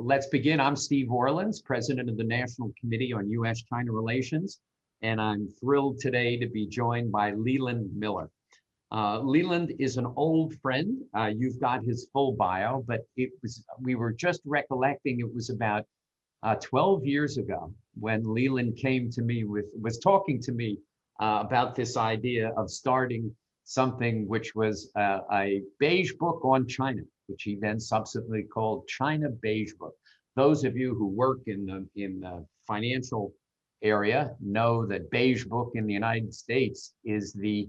Let's begin. I'm Steve Orleans, president of the National Committee on U.S.-China Relations, and I'm thrilled today to be joined by Leland Miller. Leland is an old friend. You've got his full bio, but we were just recollecting it was about 12 years ago when Leland came to me was talking to me about this idea of starting something which was a beige book on China, which he then subsequently called China Beige Book. Those of you who work in the financial area know that Beige Book in the United States is the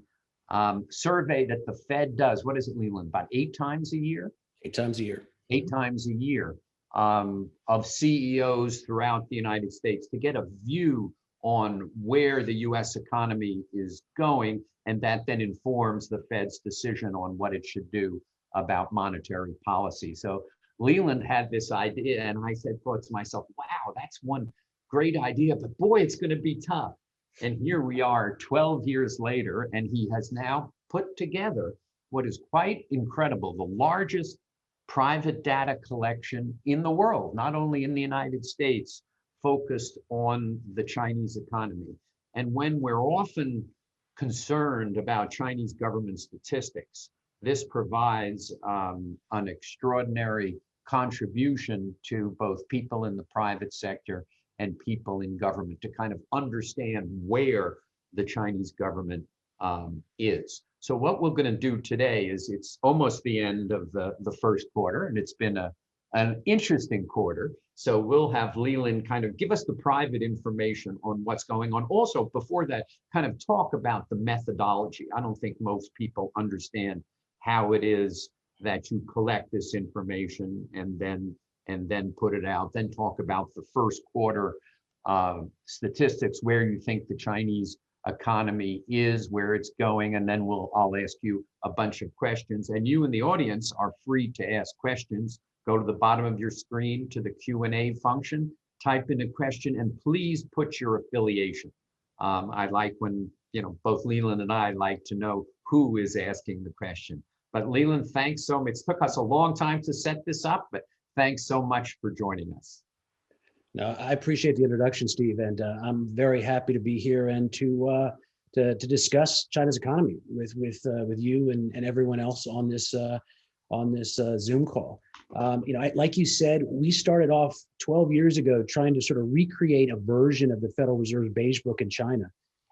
survey that the Fed does. What is it, Leland? About 8 times a year? 8 times a year. 8 times a year of CEOs throughout the United States to get a view on where the U.S. economy is going, and that then informs the Fed's decision on what it should do about monetary policy. So Leland had this idea, and I thought to myself, wow, that's one great idea, but boy, it's going to be tough. And here we are 12 years later, and he has now put together what is quite incredible, the largest private data collection in the world, not only in the United States, focused on the Chinese economy. And when we're often concerned about Chinese government statistics, this provides an extraordinary contribution to both people in the private sector and people in government to kind of understand where the Chinese government is. So what we're going to do today is, it's almost the end of the first quarter, and it's been an interesting quarter. So we'll have Leland kind of give us the private information on what's going on. Also, before that, kind of talk about the methodology. I don't think most people understand how it is that you collect this information and then put it out. Then talk about the first quarter statistics, where you think the Chinese economy is, where it's going, and then I'll ask you a bunch of questions. And you in the audience are free to ask questions. Go to the bottom of your screen to the Q&A function, type in a question, and please put your affiliation. I like when, both Leland and I like to know who is asking the question. But Leland, thanks so much. It took us a long time to set this up, but thanks so much for joining us. No, I appreciate the introduction, Steve, and I'm very happy to be here and to discuss China's economy with you and everyone else on this Zoom call. Like you said, we started off 12 years ago trying to sort of recreate a version of the Federal Reserve's Beige Book in China.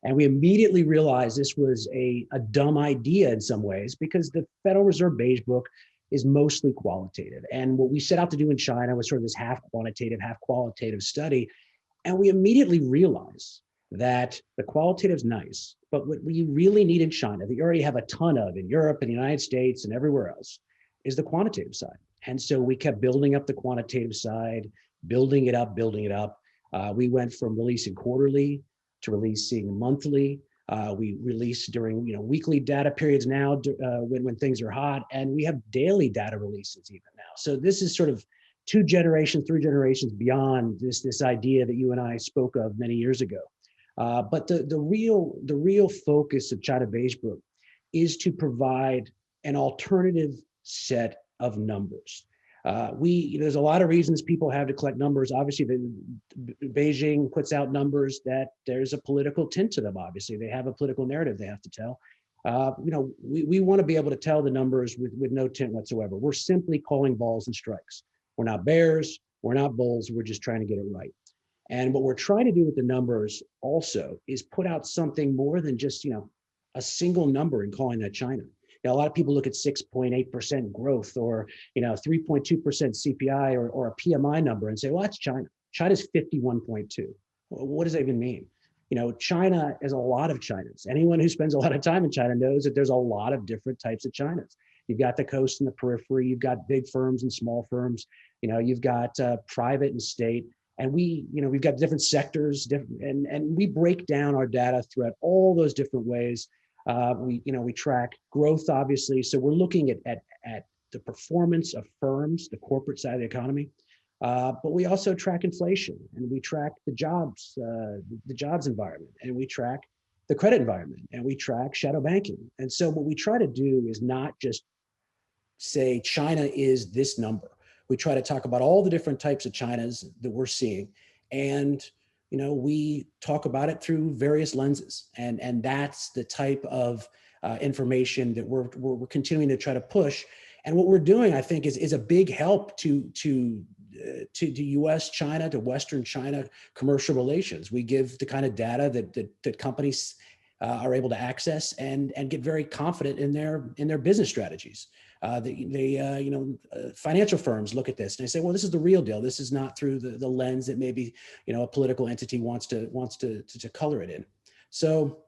And we immediately realized this was a dumb idea in some ways, because the Federal Reserve Beige Book is mostly qualitative. And what we set out to do in China was sort of this half quantitative, half qualitative study. And we immediately realized that the qualitative is nice, but what we really need in China, that you already have a ton of in Europe and the United States and everywhere else, is the quantitative side. And so we kept building up the quantitative side, building it up. We went from releasing quarterly to releasing monthly. We release during weekly data periods now when things are hot, and we have daily data releases even now. So this is sort of 2 generations, 3 generations beyond this idea that you and I spoke of many years ago. But the real focus of China Beige Book is to provide an alternative set of numbers. There's a lot of reasons people have to collect numbers. Obviously, Beijing puts out numbers that there's a political tint to them. Obviously, they have a political narrative they have to tell. We want to be able to tell the numbers with no tint whatsoever. We're simply calling balls and strikes. We're not bears, we're not bulls, we're just trying to get it right. And what we're trying to do with the numbers also is put out something more than just a single number and calling that China. A lot of people look at 6.8% growth or 3.2% CPI or a PMI number and say, well, that's China. China's 51.2. What does that even mean? China is a lot of Chinas. Anyone who spends a lot of time in China knows that there's a lot of different types of Chinas. You've got the coast and the periphery. You've got big firms and small firms. You've got private and state. And we've got different sectors, and we break down our data throughout all those different ways. We track growth, obviously. So we're looking at the performance of firms, the corporate side of the economy, but we also track inflation, and we track the jobs environment, and we track the credit environment, and we track shadow banking. And so what we try to do is not just say China is this number. We try to talk about all the different types of Chinas that we're seeing. And, we talk about it through various lenses. And that's the type of information that we're continuing to try to push. And what we're doing, I think, is a big help to U.S. China, to Western China commercial relations. We give the kind of data that companies are able to access and get very confident in their business strategies. Financial firms look at this and they say, well, this is the real deal. This is not through the lens that maybe a political entity wants to color it in. So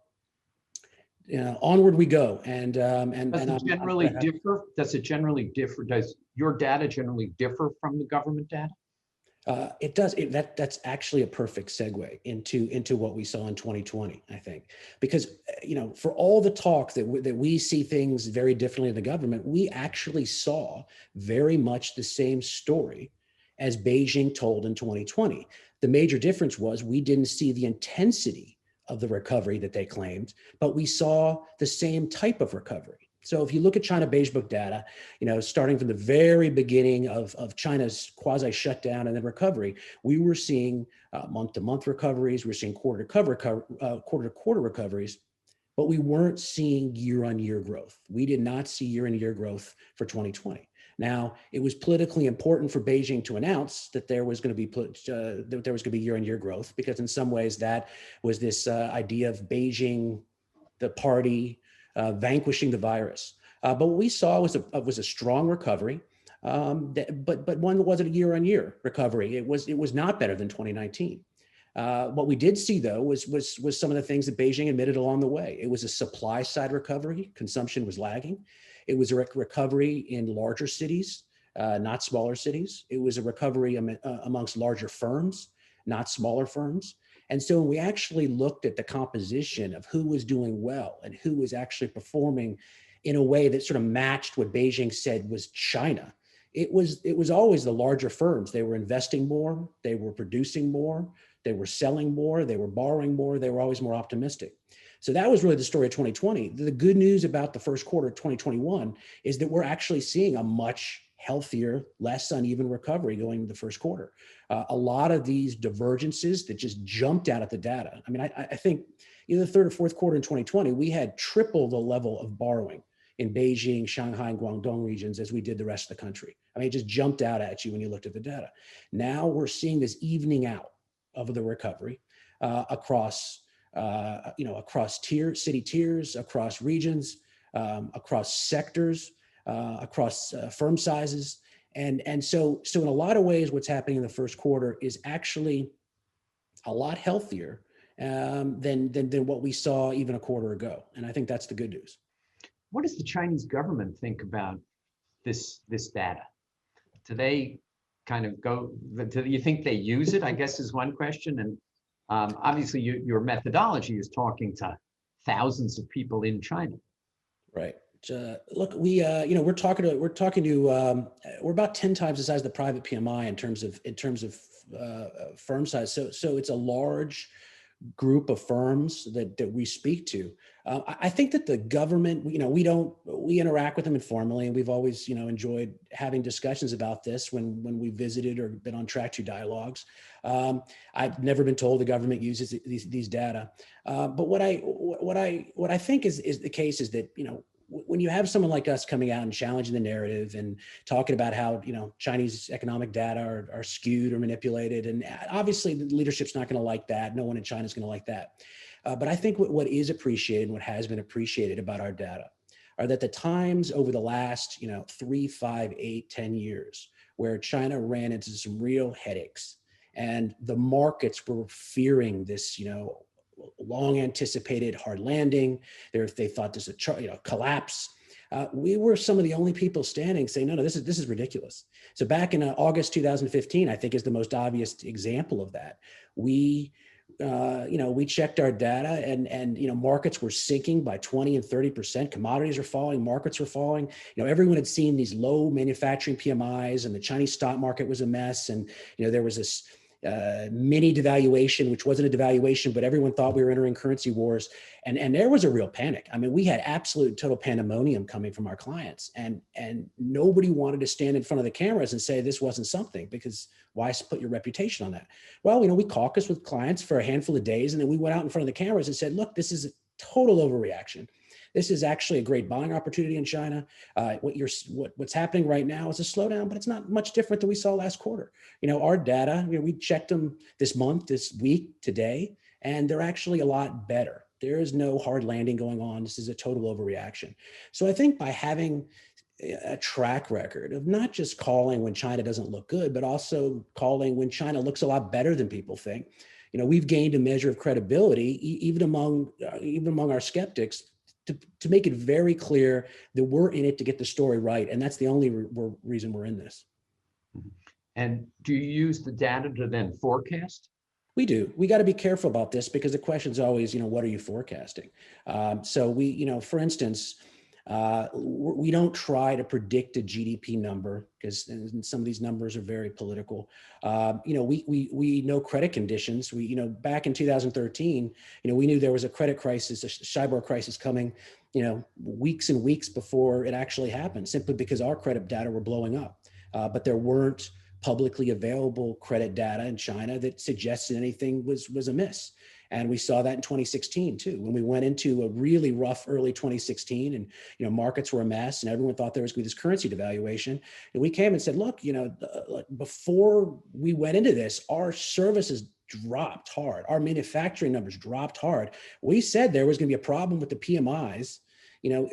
onward we go. And does it generally differ? Does it generally differ? Does your data generally differ from the government data? It does. That's actually a perfect segue into what we saw in 2020, I think, because for all the talk that we see things very differently in the government, we actually saw very much the same story as Beijing told in 2020. The major difference was we didn't see the intensity of the recovery that they claimed, but we saw the same type of recovery. So if you look at China Beige Book data, starting from the very beginning of China's quasi shutdown and then recovery, we were seeing month-to-month recoveries, we're seeing quarter-to-quarter recoveries, but we weren't seeing year-on-year growth. We did not see year-on-year growth for 2020. Now, it was politically important for Beijing to announce that there was going to be year-on-year growth, because in some ways that was this idea of Beijing, the party, vanquishing the virus. But what we saw was a strong recovery, but one that wasn't a year-on-year recovery. It was not better than 2019. What we did see, though, was some of the things that Beijing admitted along the way. It was a supply side recovery. Consumption was lagging. It was a recovery in larger cities, not smaller cities. It was a recovery amongst larger firms, not smaller firms. And so when we actually looked at the composition of who was doing well and who was actually performing in a way that sort of matched what Beijing said was China, it was always the larger firms. They were investing more, they were producing more, they were selling more, they were borrowing more, they were always more optimistic. So that was really the story of 2020. The good news about the first quarter of 2021 is that we're actually seeing a much healthier, less uneven recovery going into the first quarter. A lot of these divergences that just jumped out at the data. I mean, I think the third or fourth quarter in 2020, we had triple the level of borrowing in Beijing, Shanghai, and Guangdong regions as we did the rest of the country. I mean, it just jumped out at you when you looked at the data. Now we're seeing this evening out of the recovery across city tiers, across regions, across sectors, across firm sizes. And so in a lot of ways, what's happening in the first quarter is actually a lot healthier than what we saw even a quarter ago. And I think that's the good news. What does the Chinese government think about this data? Do they kind of do you think they use it, I guess, is one question. And obviously your methodology is talking to thousands of people in China. Right. Look, we're about 10 times the size of the private PMI in terms of firm size. So it's a large group of firms that we speak to. I think that the government, we interact with them informally, and we've always, enjoyed having discussions about this when we visited or been on Track 2 dialogues. I've never been told the government uses these data. But what I think is the case is that, when you have someone like us coming out and challenging the narrative and talking about how, Chinese economic data are skewed or manipulated, and obviously the leadership's not going to like that. No one in China is going to like that. But I think what is appreciated and what has been appreciated about our data are that the times over the last, 3, 5, 8, 10 years where China ran into some real headaches and the markets were fearing this, long anticipated hard landing. They thought this would collapse. We were some of the only people standing saying, no, this is ridiculous. So back in August 2015, I think is the most obvious example of that. We checked our data and markets were sinking by 20 and 30%. Commodities are falling, markets were falling. Everyone had seen these low manufacturing PMIs and the Chinese stock market was a mess. And, there was this, mini devaluation, which wasn't a devaluation, but everyone thought we were entering currency wars. And there was a real panic. I mean, we had absolute total pandemonium coming from our clients, and nobody wanted to stand in front of the cameras and say this wasn't something, because why put your reputation on that? Well, we caucused with clients for a handful of days, and then we went out in front of the cameras and said, look, this is a total overreaction. This is actually a great buying opportunity in China. What's happening right now is a slowdown, but it's not much different than we saw last quarter. Our data, we checked them this month, this week, today, and they're actually a lot better. There is no hard landing going on. This is a total overreaction. So I think by having a track record of not just calling when China doesn't look good, but also calling when China looks a lot better than people think, we've gained a measure of credibility, even among our skeptics, to make it very clear that we're in it to get the story right. And that's the only reason we're in this. And do you use the data to then forecast? We do. We got to be careful about this, because the question is always, what are you forecasting? So we, for instance, we don't try to predict a GDP number, because some of these numbers are very political. We know credit conditions. Back in 2013, we knew there was a credit crisis, a Shibor crisis coming, weeks and weeks before it actually happened, simply because our credit data were blowing up. But there weren't publicly available credit data in China that suggested anything was amiss. And we saw that in 2016 too, when we went into a really rough early 2016, and markets were a mess, and everyone thought there was going to be this currency devaluation. And we came and said, look, before we went into this, our services dropped hard, our manufacturing numbers dropped hard. We said there was going to be a problem with the PMIs,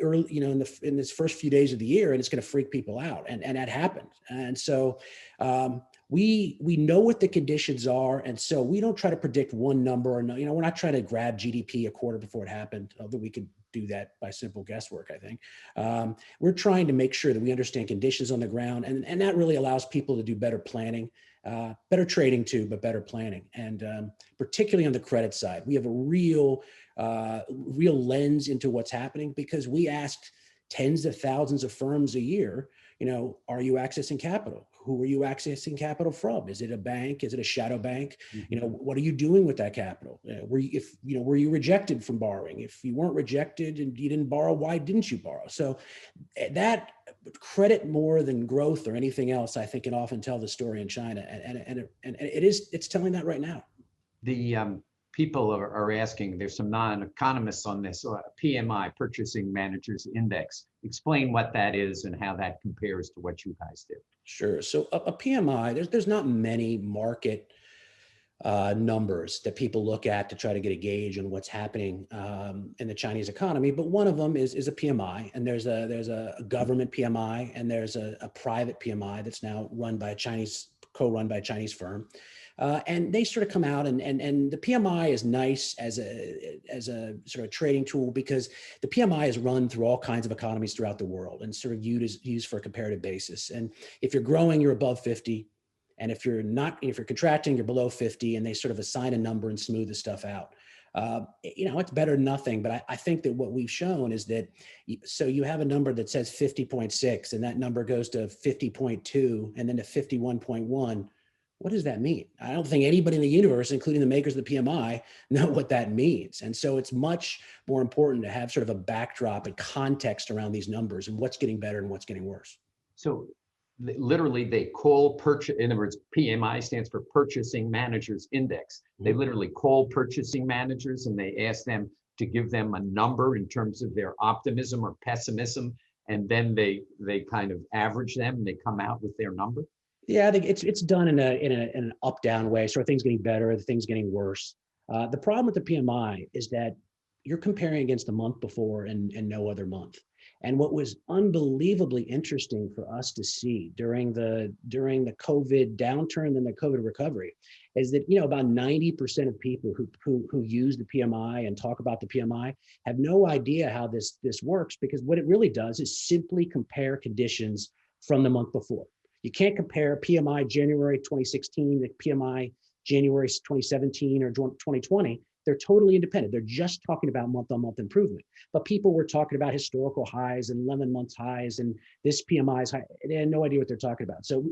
early, in this first few days of the year, and it's going to freak people out, and that happened. And so we know what the conditions are, and so we don't try to predict one number, or we're not trying to grab GDP a quarter before it happened, although we could do that by simple guesswork, I think. We're trying to make sure that we understand conditions on the ground, and that really allows people to do better planning, better trading too, but better planning. And particularly on the credit side, we have a real lens into what's happening, because we asked tens of thousands of firms a year, are you accessing capital? Who are you accessing capital from? Is it a bank? Is it a shadow bank? Mm-hmm. What are you doing with that capital? Were you rejected from borrowing? If you weren't rejected and you didn't borrow, why didn't you borrow? So that credit, more than growth or anything else, I think can often tell the story in China, and it's telling that right now. The people are asking, there's some non-economists on this, PMI, Purchasing Managers Index. Explain what that is and how that compares to what you guys did. Sure. So a PMI, there's not many market numbers that people look at to try to get a gauge on what's happening in the Chinese economy. But one of them is a PMI, and there's a government PMI, and there's a private PMI that's now co-run by a Chinese firm. And they sort of come out, and the PMI is nice as a sort of trading tool, because the PMI is run through all kinds of economies throughout the world and sort of used for a comparative basis. And if you're growing, you're above 50. And if you're contracting, you're below 50, and they sort of assign a number and smooth the stuff out. It's better than nothing, but I think that what we've shown is that, so you have a number that says 50.6, and that number goes to 50.2, and then to 51.1. What does that mean? I don't think anybody in the universe, including the makers of the PMI, know what that means. And so it's much more important to have sort of a backdrop and context around these numbers and what's getting better and what's getting worse. So literally they call in other words, PMI stands for Purchasing Managers Index. They literally call purchasing managers and they ask them to give them a number in terms of their optimism or pessimism. And then they kind of average them and they come out with their number. Yeah, I think it's done in an up-down way. So are things getting better? Are things getting worse? The problem with the PMI is that you're comparing against the month before and no other month. And what was unbelievably interesting for us to see during the COVID downturn and the COVID recovery is that about 90% of people who use the PMI and talk about the PMI have no idea how this works, because what it really does is simply compare conditions from the month before. You can't compare PMI January 2016 to PMI January 2017 or 2020. They're totally independent. They're just talking about month-on-month improvement. But people were talking about historical highs and 11-month highs and this PMI is high. They had no idea what they're talking about. So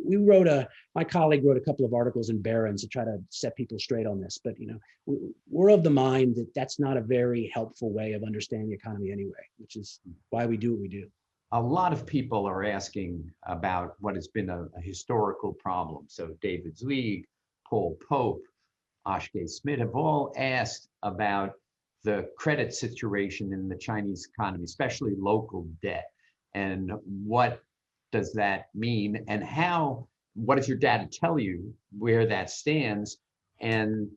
my colleague wrote a couple of articles in Barron's to try to set people straight on this. But we're of the mind that that's not a very helpful way of understanding the economy anyway, which is why we do what we do. A lot of people are asking about what has been a historical problem. So David Zweig, Paul Pope, Ashke Smith have all asked about the credit situation in the Chinese economy, especially local debt. And what does that mean? And what does your data tell you where that stands? And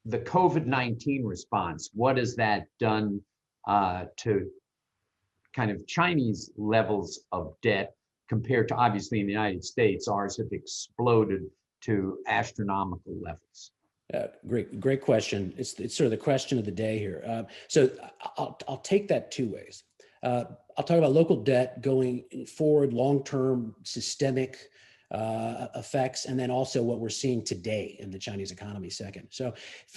the COVID-19 response, what has that done to kind of Chinese levels of debt compared to obviously in the United States, ours have exploded to astronomical levels. Great question. It's sort of the question of the day here. So I'll take that two ways. I'll talk about local debt going forward, long-term systemic effects, and then also what we're seeing today in the Chinese economy second. So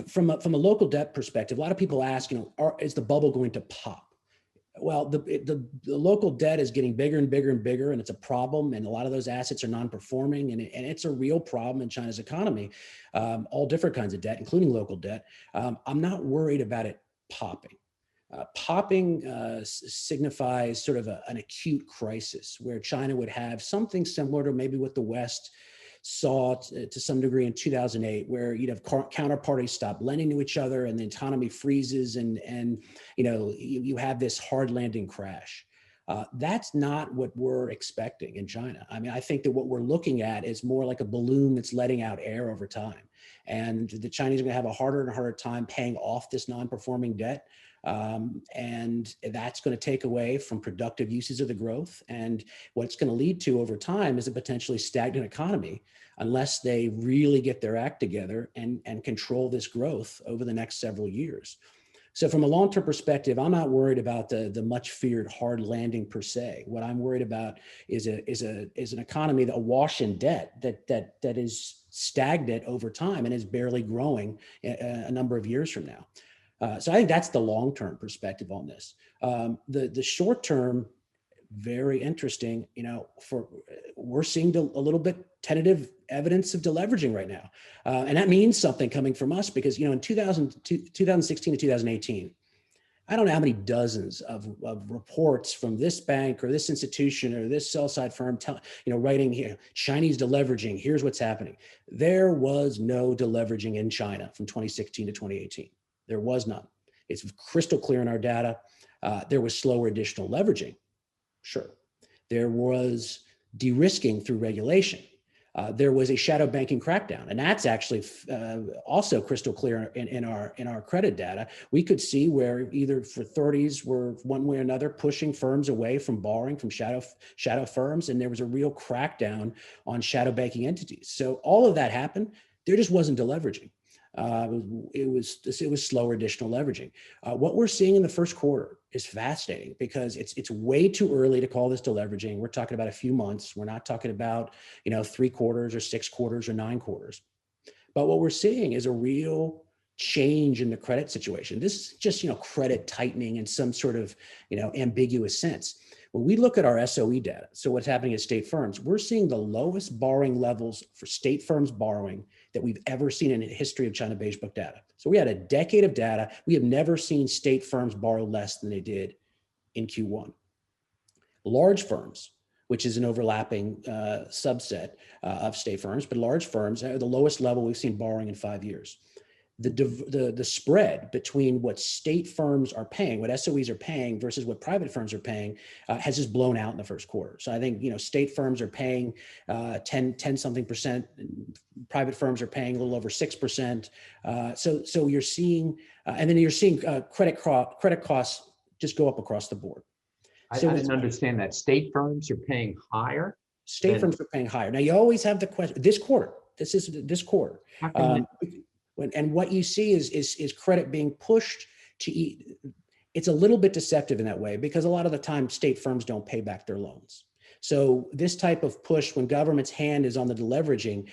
from a local debt perspective, a lot of people ask, is the bubble going to pop? Well, the local debt is getting bigger and bigger and bigger, and it's a problem. And a lot of those assets are non-performing, and it's a real problem in China's economy. All different kinds of debt, including local debt. I'm not worried about it popping. Popping signifies sort of an acute crisis where China would have something similar to maybe what the West saw to some degree in 2008, where you'd have counterparties stop lending to each other and the economy freezes and you have this hard landing crash. That's not what we're expecting in China. I mean, I think that what we're looking at is more like a balloon that's letting out air over time. And the Chinese are going to have a harder and harder time paying off this non-performing debt. And that's going to take away from productive uses of the growth. And what it's going to lead to over time is a potentially stagnant economy unless they really get their act together and control this growth over the next several years. So from a long-term perspective, I'm not worried about the much feared hard landing per se. What I'm worried about is an economy that awash in debt that is stagnant over time and is barely growing a number of years from now. So I think that's the long-term perspective on this. The short-term, very interesting. We're seeing a little bit tentative evidence of deleveraging right now, and that means something coming from us because in 2016 to 2018, I don't know how many dozens of reports from this bank or this institution or this sell-side firm writing here, Chinese deleveraging. Here's what's happening. There was no deleveraging in China from 2016 to 2018. There was none. It's crystal clear in our data. There was slower additional leveraging. Sure. There was de-risking through regulation. There was a shadow banking crackdown, and that's actually also crystal clear in our credit data. We could see where either authorities were one way or another pushing firms away from borrowing from shadow firms, and there was a real crackdown on shadow banking entities. So all of that happened. There just wasn't deleveraging. It was slower additional leveraging. What we're seeing in the first quarter is fascinating because it's way too early to call this deleveraging. We're talking about a few months. We're not talking about 3 quarters or 6 quarters or 9 quarters. But what we're seeing is a real change in the credit situation. This is just credit tightening in some sort of ambiguous sense. When we look at our SOE data, so what's happening at state firms, we're seeing the lowest borrowing levels for state firms borrowing that we've ever seen in the history of China Beige Book data. So we had a decade of data. We have never seen state firms borrow less than they did in Q1. Large firms, which is an overlapping subset of state firms, but large firms are the lowest level we've seen borrowing in 5 years. The spread between what state firms are paying, what SOEs are paying versus what private firms are paying has just blown out in the first quarter. So I think, state firms are paying 10 something percent, private firms are paying a little over 6%. So you're seeing, and then you're seeing credit costs just go up across the board. I didn't understand that. State firms are paying higher? State firms are paying higher. Now you always have the question, this quarter. And what you see is credit being pushed to eat. It's a little bit deceptive in that way because a lot of the time state firms don't pay back their loans. So this type of push, when government's hand is on the deleveraging,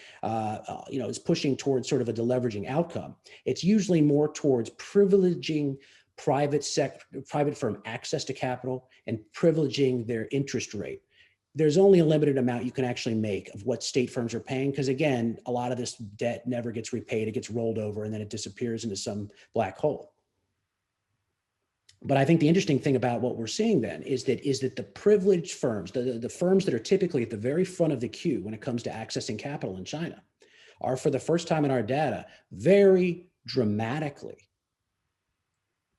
is pushing towards sort of a deleveraging outcome. It's usually more towards privileging private firm access to capital and privileging their interest rate. There's only a limited amount you can actually make of what state firms are paying, because again, a lot of this debt never gets repaid. It gets rolled over and then it disappears into some black hole. But I think the interesting thing about what we're seeing then is that the privileged firms, the firms that are typically at the very front of the queue when it comes to accessing capital in China, are for the first time in our data very dramatically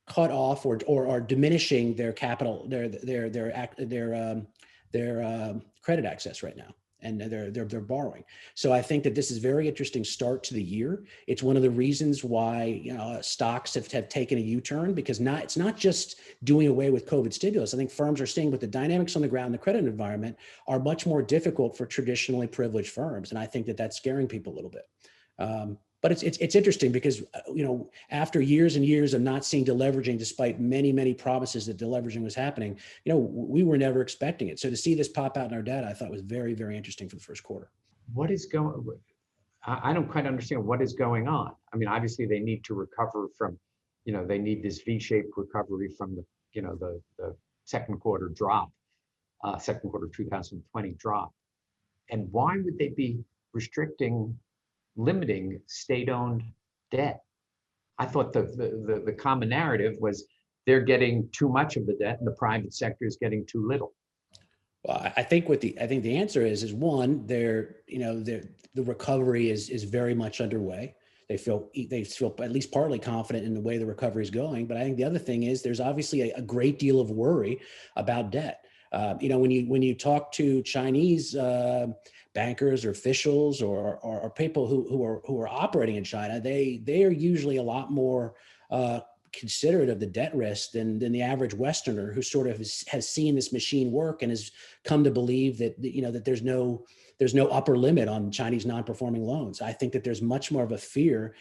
cut off or are diminishing their capital, their credit access right now, and they're borrowing. So I think that this is a very interesting start to the year. It's one of the reasons why stocks have taken a U-turn, because it's not just doing away with COVID stimulus. I think firms are seeing with the dynamics on the ground, the credit environment are much more difficult for traditionally privileged firms, and I think that that's scaring people a little bit. But it's interesting because after years and years of not seeing deleveraging, despite many promises that deleveraging was happening, we were never expecting it. So to see this pop out in our data, I thought was very, very interesting for the first quarter. What is going? I don't quite understand what is going on. I mean, obviously they need to recover from, they need this V-shaped recovery from the second quarter drop, second quarter 2020 drop, and why would they be limiting state-owned debt? I thought the common narrative was they're getting too much of the debt and the private sector is getting too little. Well, I think the answer is one, the recovery is very much underway. They feel at least partly confident in the way the recovery is going. But I think the other thing is there's obviously a great deal of worry about debt. When you talk to Chinese bankers or officials or people who are operating in China, they are usually a lot more considerate of the debt risk than the average Westerner, who sort of has seen this machine work and has come to believe that that there's no upper limit on Chinese non-performing loans. I think that there's much more of a fear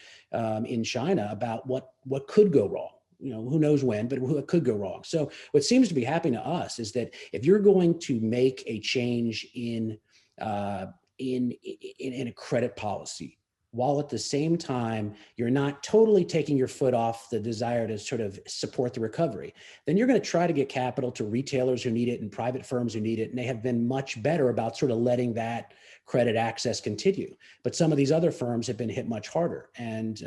in China about what could go wrong. Who knows when, but what could go wrong. So what seems to be happening to us is that if you're going to make a change in a credit policy, while at the same time you're not totally taking your foot off the desire to sort of support the recovery, then you're going to try to get capital to retailers who need it and private firms who need it. And they have been much better about sort of letting that credit access continue. But some of these other firms have been hit much harder. And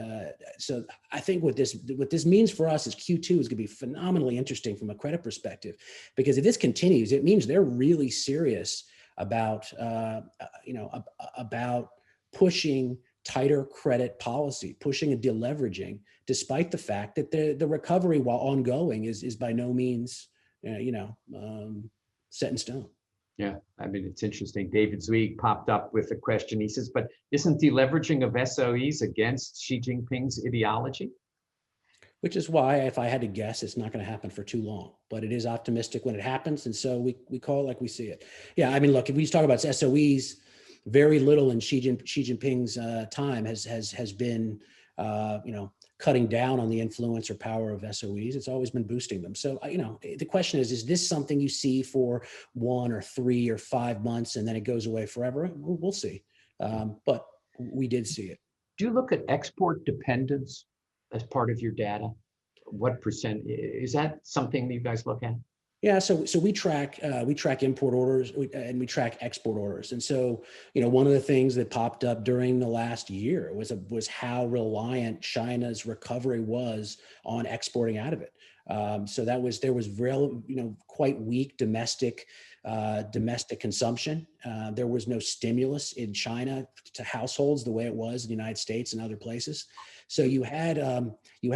so I think what this means for us is Q2 is going to be phenomenally interesting from a credit perspective, because if this continues, it means they're really serious about pushing tighter credit policy, pushing a deleveraging, despite the fact that the recovery, while ongoing, is by no means set in stone. Yeah, I mean, it's interesting. David Zweig popped up with a question. He says, but isn't deleveraging of SOEs against Xi Jinping's ideology? Which is why, if I had to guess, it's not going to happen for too long. But it is optimistic when it happens, and so we call it like we see it. Yeah, I mean, look, if we talk about SOEs, very little in Xi Jinping's time has been cutting down on the influence or power of SOEs. It's always been boosting them. So, the question is this something you see for 1 or 3 or 5 months and then it goes away forever? We'll see. But we did see it. Do you look at export dependence as part of your data? What percent, is that something that you guys look at? Yeah, so we track import orders and we track export orders, and so one of the things that popped up during the last year was how reliant China's recovery was on exporting out of it. So there was real quite weak domestic consumption. There was no stimulus in China to households the way it was in the United States and other places. So you had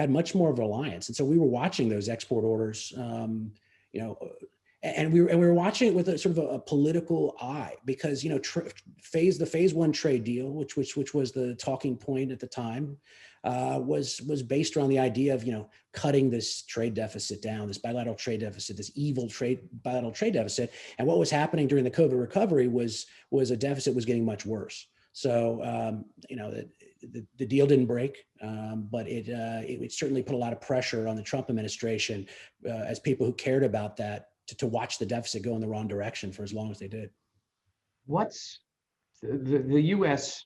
much more of reliance, and so we were watching those export orders. And we were watching it with a sort of a political eye, because the phase 1 trade deal, which was the talking point at the time, was based around the idea of cutting this trade deficit down, this bilateral trade deficit, this evil bilateral trade deficit. And what was happening during the COVID recovery was a deficit was getting much worse. So the deal didn't break, but it certainly put a lot of pressure on the Trump administration as people who cared about that to watch the deficit go in the wrong direction for as long as they did. What's the U.S.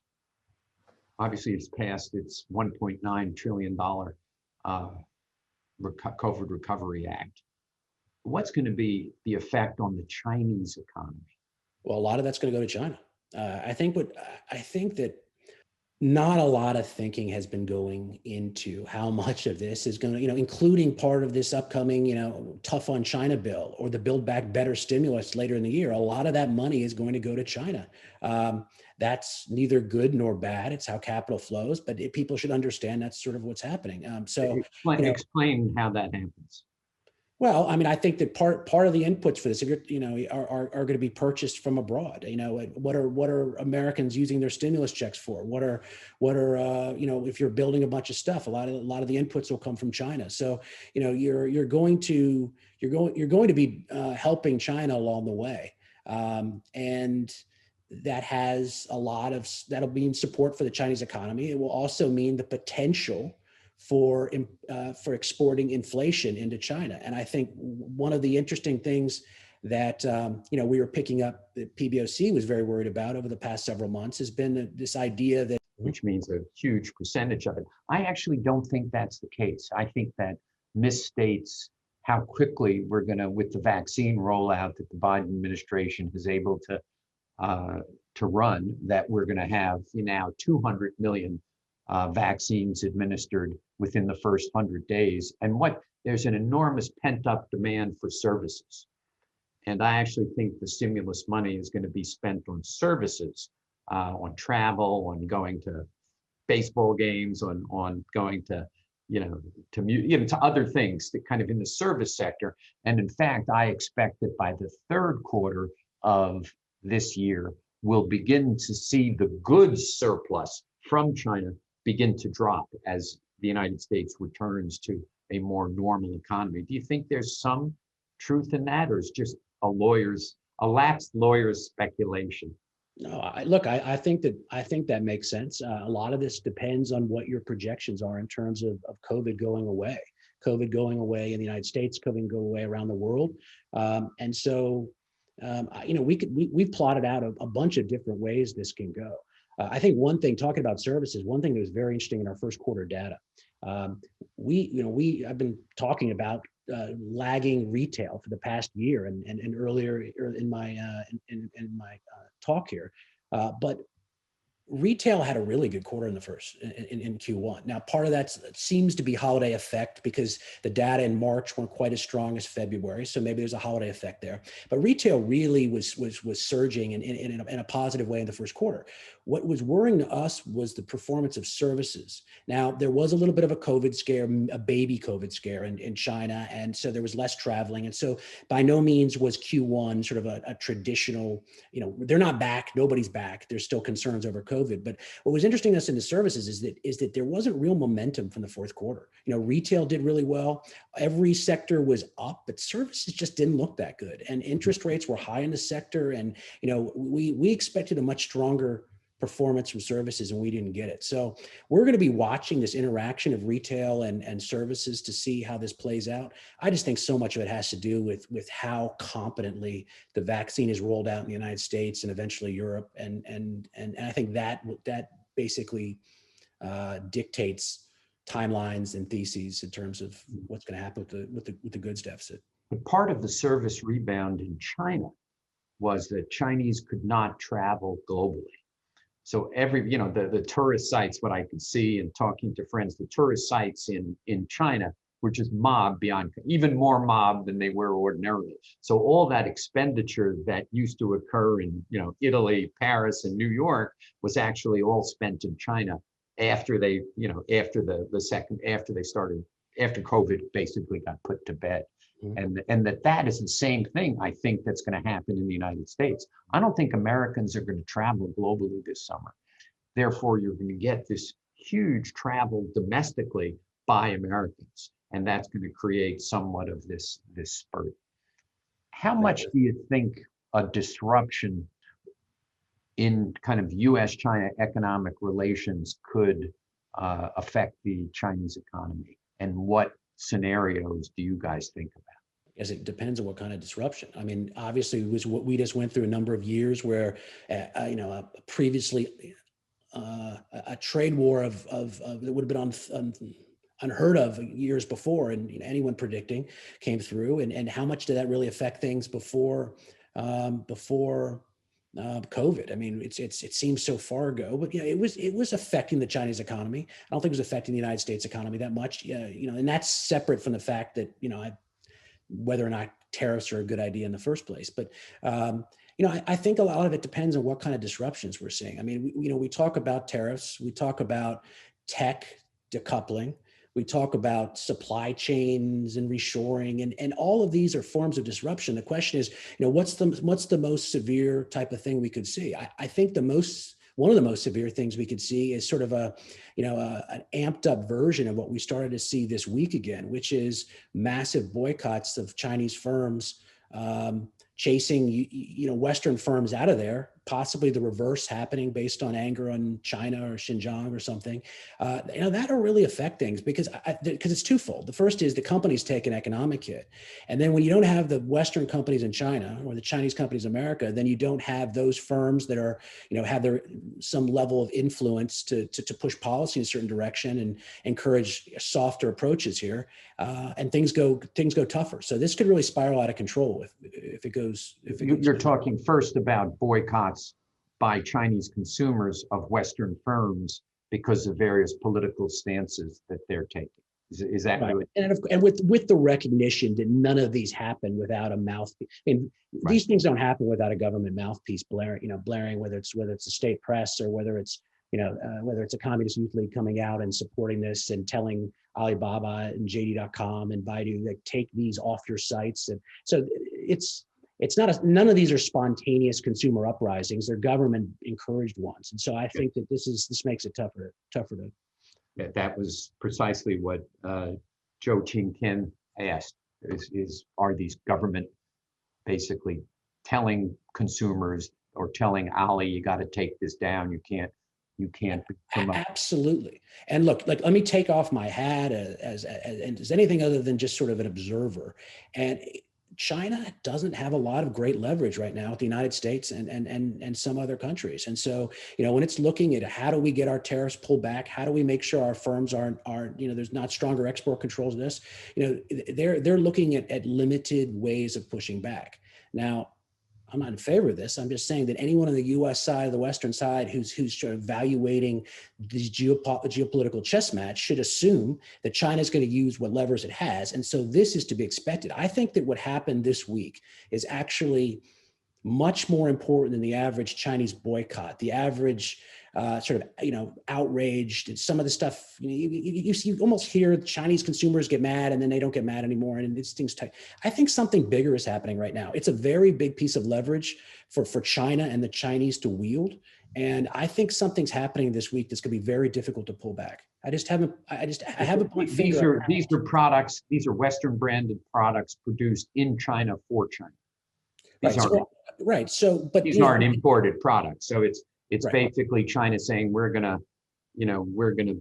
obviously has passed its $1.9 trillion COVID Recovery Act. What's going to be the effect on the Chinese economy? Well, a lot of that's going to go to China. I think that not a lot of thinking has been going into how much of this is going to, including part of this upcoming, tough on China bill or the Build Back Better stimulus later in the year. A lot of that money is going to go to China. That's neither good nor bad. It's how capital flows, but people should understand that's sort of what's happening. Explain how that happens. Well, I mean, I think that part of the inputs for this, if you're, are going to be purchased from abroad. What are Americans using their stimulus checks for? What are if you're building a bunch of stuff, a lot of the inputs will come from China. So, you're going to be helping China along the way, and that has that'll mean support for the Chinese economy. It will also mean the potential for exporting inflation into China. And I think one of the interesting things that we were picking up that PBOC was very worried about over the past several months has been this idea that, which means a huge percentage of it. I actually don't think that's the case. I think that misstates how quickly we're going to, with the vaccine rollout that the Biden administration is able to run, that we're going to have now 200 million vaccines administered within the first 100 days. And there's an enormous pent-up demand for services. And I actually think the stimulus money is going to be spent on services, on travel, on going to baseball games, on going to, to other things that kind of in the service sector. And in fact, I expect that by the third quarter of this year, we'll begin to see the goods surplus from China begin to drop as the United States returns to a more normal economy. Do you think there's some truth in that, or is just a lapsed lawyer's speculation? No, I think that makes sense. A lot of this depends on what your projections are in terms of COVID going away. COVID going away in the United States, COVID go away around the world, and so we've plotted out a bunch of different ways this can go. I think one thing, talking about services, one thing that was very interesting in our first quarter data, I've been talking about lagging retail for the past year and earlier in my talk here, but retail had a really good quarter in Q1. Now, part of that seems to be holiday effect because the data in March weren't quite as strong as February. So maybe there's a holiday effect there. But retail really was surging in a positive way in the first quarter. What was worrying to us was the performance of services. Now, there was a little bit of a COVID scare, a baby COVID scare in China. And so there was less traveling. And so by no means was Q1 sort of a traditional, they're not back. Nobody's back. There's still concerns over COVID. But what was interesting to us in the services is that there wasn't real momentum from the fourth quarter. Retail did really well. Every sector was up, but services just didn't look that good. And interest rates were high in the sector. And, we expected a much stronger performance from services and we didn't get it. So we're going to be watching this interaction of retail and services to see how this plays out. I just think so much of it has to do with how competently the vaccine is rolled out in the United States and eventually Europe. And I think that basically dictates timelines and theses in terms of what's going to happen with the goods deficit. But part of the service rebound in China was that Chinese could not travel globally. So the tourist sites, what I could see and talking to friends, the tourist sites in China were just mob beyond, even more mob than they were ordinarily. So all that expenditure that used to occur in, Italy, Paris, and New York was actually all spent in China after they, after COVID basically got put to bed. And that is the same thing, I think, that's going to happen in the United States. I don't think Americans are going to travel globally this summer. Therefore, you're going to get this huge travel domestically by Americans, and that's going to create somewhat of this spurt. How much do you think a disruption in kind of U.S.-China economic relations could affect the Chinese economy? And what scenarios do you guys think about? as it depends on what kind of disruption. I mean, obviously, it was what we just went through a number of years where, previously a trade war that would have been unheard of years before, and anyone predicting came through. And how much did that really affect things before COVID? I mean, it seems so far ago, but it was affecting the Chinese economy. I don't think it was affecting the United States economy that much. And that's separate from the fact that whether or not tariffs are a good idea in the first place. But I think a lot of it depends on what kind of disruptions we're seeing. I mean, we talk about tariffs, we talk about tech decoupling, we talk about supply chains and reshoring, and all of these are forms of disruption. The question is, what's the most severe type of thing we could see? I think one of the most severe things we could see is sort of an amped up version of what we started to see this week again, which is massive boycotts of Chinese firms chasing Western firms out of there, possibly the reverse happening based on anger on China or Xinjiang or something. That'll really affect things because it's twofold. The first is the companies take an economic hit. And then when you don't have the Western companies in China or the Chinese companies in America, then you don't have those firms that are, have some level of influence to push policy in a certain direction and encourage softer approaches here. And things go tougher. So this could really spiral out of control if it goes. You're talking first about boycotts by Chinese consumers of Western firms because of various political stances that they're taking. Is that right? Really? And with the recognition that none of these happen without a mouthpiece. And right. These things don't happen without a government mouthpiece blaring, whether it's the state press or whether it's a Communist Youth League coming out and supporting this and telling Alibaba and JD.com and Baidu, like, take these off your sites. And so none of these are spontaneous consumer uprisings. They're government encouraged ones. And so I think that this makes it tougher to. That was precisely what Joe Ching-ken asked, are these government basically telling consumers or telling Ali, you got to take this down, you can't promote. Absolutely. And look, like, let me take off my hat as anything other than just sort of an observer. And China doesn't have a lot of great leverage right now with the United States and some other countries. And so, when it's looking at how do we get our tariffs pulled back, how do we make sure our firms aren't there's not stronger export controls of this, they're looking at limited ways of pushing back. Now, I'm not in favor of this. I'm just saying that anyone on the U.S. side, the Western side, who's sort of evaluating these geopolitical chess match should assume that China's going to use what levers it has. And so this is to be expected. I think that what happened this week is actually much more important than the average Chinese boycott, the average outraged. Some of the stuff, you almost hear Chinese consumers get mad and then they don't get mad anymore. And it's things tight. I think something bigger is happening right now. It's a very big piece of leverage for China and the Chinese to wield. And I think something's happening this week that's going to be very difficult to pull back. I haven't put my finger. These are products. These are Western branded products produced in China for China. But these aren't imported products. So it's right. Basically China saying we're gonna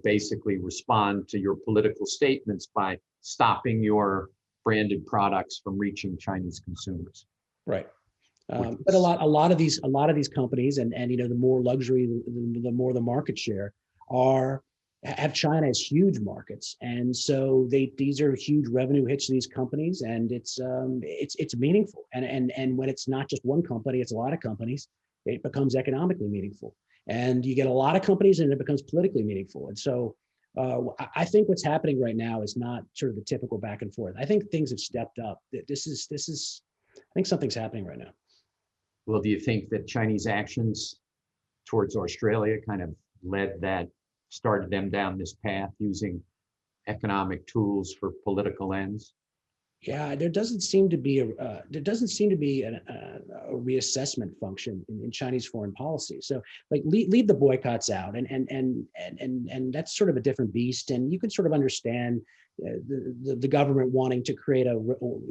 basically respond to your political statements by stopping your branded products from reaching Chinese consumers. Right. But a lot of these companies and the more luxury, the more the market share have China as huge markets, and so these are huge revenue hits to these companies, and it's meaningful. And when it's not just one company, it's a lot of companies. It becomes economically meaningful, and you get a lot of companies, and it becomes politically meaningful. And so, I think what's happening right now is not sort of the typical back and forth. I think things have stepped up. I think something's happening right now. Well, do you think that Chinese actions towards Australia kind of started them down this path using economic tools for political ends? Yeah, there doesn't seem to be a reassessment function in Chinese foreign policy. So, like, leave the boycotts out, and that's sort of a different beast. And you can sort of understand the government wanting to create a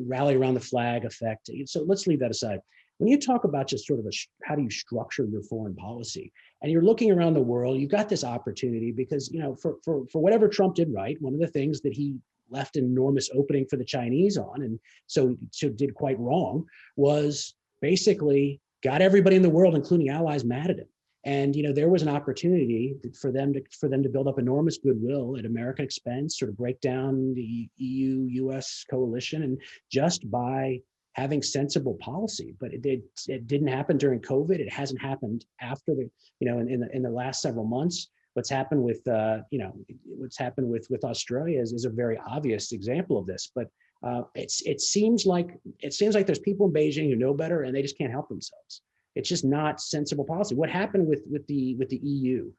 rally around the flag effect. So let's leave that aside. When you talk about just sort of how do you structure your foreign policy, and you're looking around the world, you've got this opportunity because for whatever Trump did right, one of the things that he left an enormous opening for the Chinese on, and so did quite wrong, was basically got everybody in the world, including allies, mad at him. And there was an opportunity for them to build up enormous goodwill at American expense, sort of break down the EU-US coalition, and just by having sensible policy. But it didn't happen during COVID. It hasn't happened after in the last several months. What's happened with with Australia is a very obvious example of this. But it seems like there's people in Beijing who know better, and they just can't help themselves. It's just not sensible policy. What happened with the EU?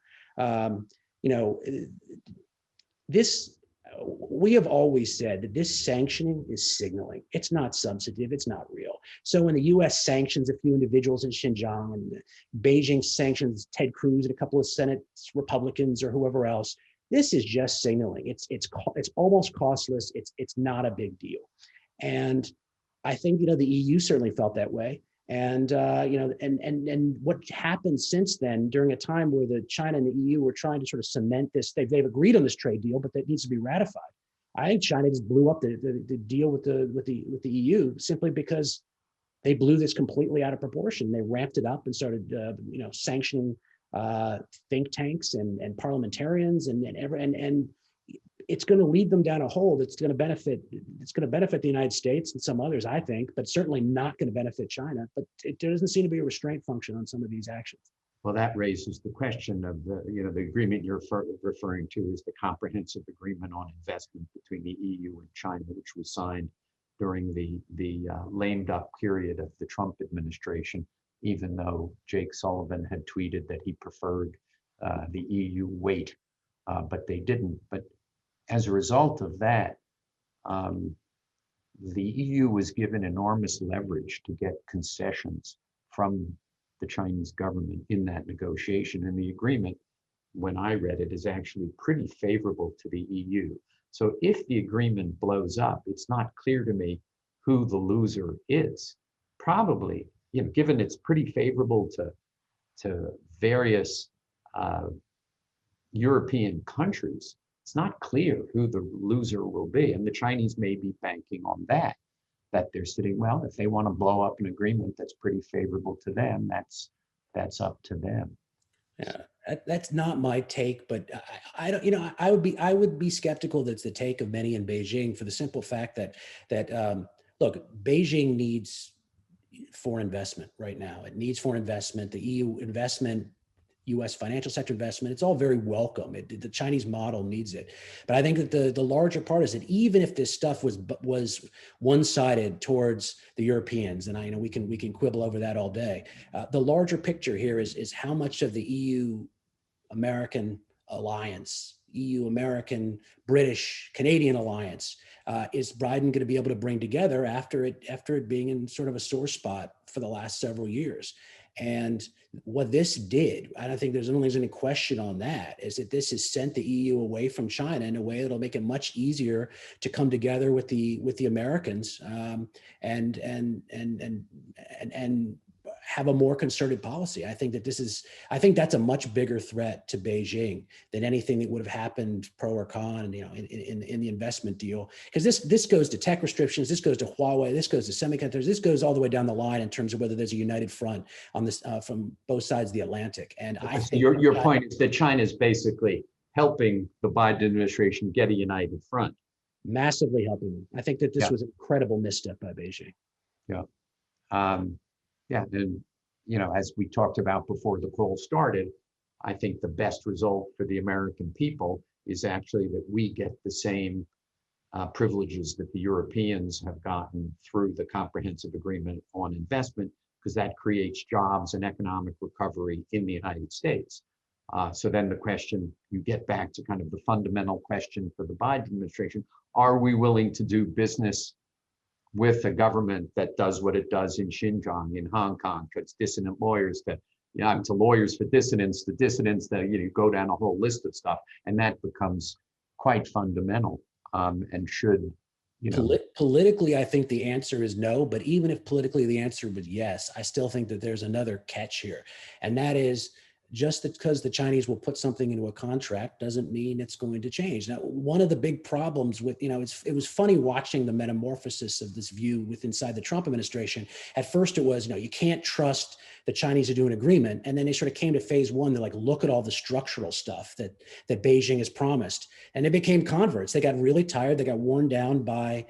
We have always said that this sanctioning is signaling. It's not substantive. It's not real. So when the U.S. sanctions a few individuals in Xinjiang, and Beijing sanctions Ted Cruz and a couple of Senate Republicans or whoever else, this is just signaling. It's almost costless. It's not a big deal. And I think the EU certainly felt that way. And and what happened since then, during a time where China and the EU were trying to sort of cement this, they've agreed on this trade deal, but that needs to be ratified. I think China just blew up the deal with the EU simply because they blew this completely out of proportion. They ramped it up and started sanctioning think tanks and parliamentarians and it's going to lead them down a hole that's going to benefit. It's going to benefit the United States and some others, I think, but certainly not going to benefit China. But there doesn't seem to be a restraint function on some of these actions. Well, that raises the question of the agreement you're referring to is the Comprehensive Agreement on Investment between the EU and China, which was signed during the lamed up period of the Trump administration, even though Jake Sullivan had tweeted that he preferred the EU wait, but they didn't. But as a result of that, the EU was given enormous leverage to get concessions from the Chinese government in that negotiation. And the agreement, when I read it, is actually pretty favorable to the EU. So if the agreement blows up, it's not clear to me who the loser is. Probably, given it's pretty favorable to various European countries, it's not clear who the loser will be. And the Chinese may be banking on that they're sitting, well, if they want to blow up an agreement that's pretty favorable to them, that's up to them. Yeah, that's not my take, but I don't, I would be skeptical that it's the take of many in Beijing, for the simple fact that look, Beijing needs foreign investment right now. It needs foreign investment. The EU investment, U.S. financial sector investment, it's all very welcome. The Chinese model needs it. But I think that the larger part is that even if this stuff was one-sided towards the Europeans, and we can quibble over that all day, the larger picture here is how much of the EU-American alliance, EU-American, British, Canadian alliance is Biden going to be able to bring together after it being in sort of a sore spot for the last several years. And what this did, I don't think there's any question on that, is that this has sent the EU away from China in a way that'll make it much easier to come together with the Americans and have a more concerted policy. I think that's a much bigger threat to Beijing than anything that would have happened pro or con, in the investment deal. Because this goes to tech restrictions, this goes to Huawei, this goes to semiconductors, this goes all the way down the line in terms of whether there's a united front on this from both sides of the Atlantic. And I think your point is that China is basically helping the Biden administration get a united front. Massively helping them. I think that this was an incredible misstep by Beijing. Yeah. Yeah, and as we talked about before the call started, I think the best result for the American people is actually that we get the same privileges that the Europeans have gotten through the Comprehensive Agreement on Investment, because that creates jobs and economic recovery in the United States. So then the question, you get back to kind of the fundamental question for the Biden administration: are we willing to do business with a government that does what it does in Xinjiang, in Hong Kong, to its dissident lawyers, to lawyers for dissidents, to dissidents, that you go down a whole list of stuff, and that becomes quite fundamental and should. Politically, I think the answer is no, but even if politically the answer was yes, I still think that there's another catch here, and that is just because the Chinese will put something into a contract doesn't mean it's going to change. Now, one of the big problems with, it was funny watching the metamorphosis of this view inside the Trump administration. At first it was, you can't trust the Chinese to do an agreement. And then they sort of came to phase one. They're like, look at all the structural stuff that Beijing has promised. And they became converts. They got really tired. They got worn down by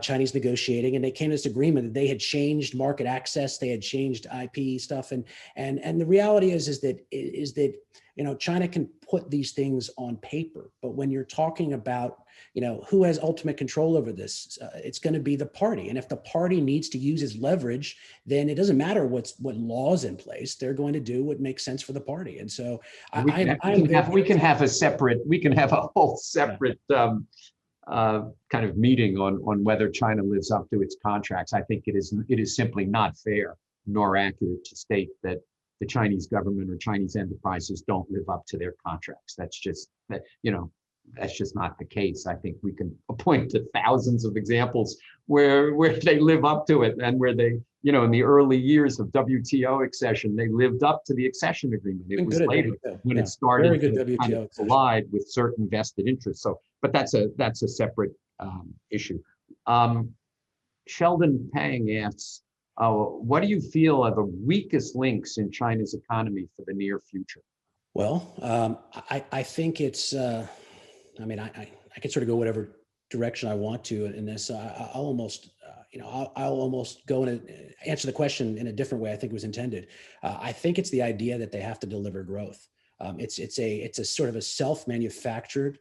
Chinese negotiating. And they came to this agreement that they had changed market access. They had changed IP stuff. And the reality is that China can put these things on paper, but when you're talking about who has ultimate control over this, it's going to be the party. And if the party needs to use its leverage, then it doesn't matter what laws in place. They're going to do what makes sense for the party. And so we can have a whole separate kind of meeting on whether China lives up to its contracts. I think it is simply not fair nor accurate to state that the Chinese government or Chinese enterprises don't live up to their contracts. That's just not the case. I think we can point to thousands of examples where they live up to it, and where they, in the early years of WTO accession, they lived up to the accession agreement. It was later when it started to kind of collide with certain vested interests. So, but that's a separate issue. Sheldon Pang asks, what do you feel are the weakest links in China's economy for the near future? Well, I think it's, I can sort of go whatever direction I want to in this. I'll almost go and answer the question in a different way I think it was intended. I think it's the idea that they have to deliver growth. It's a sort of a self-manufactured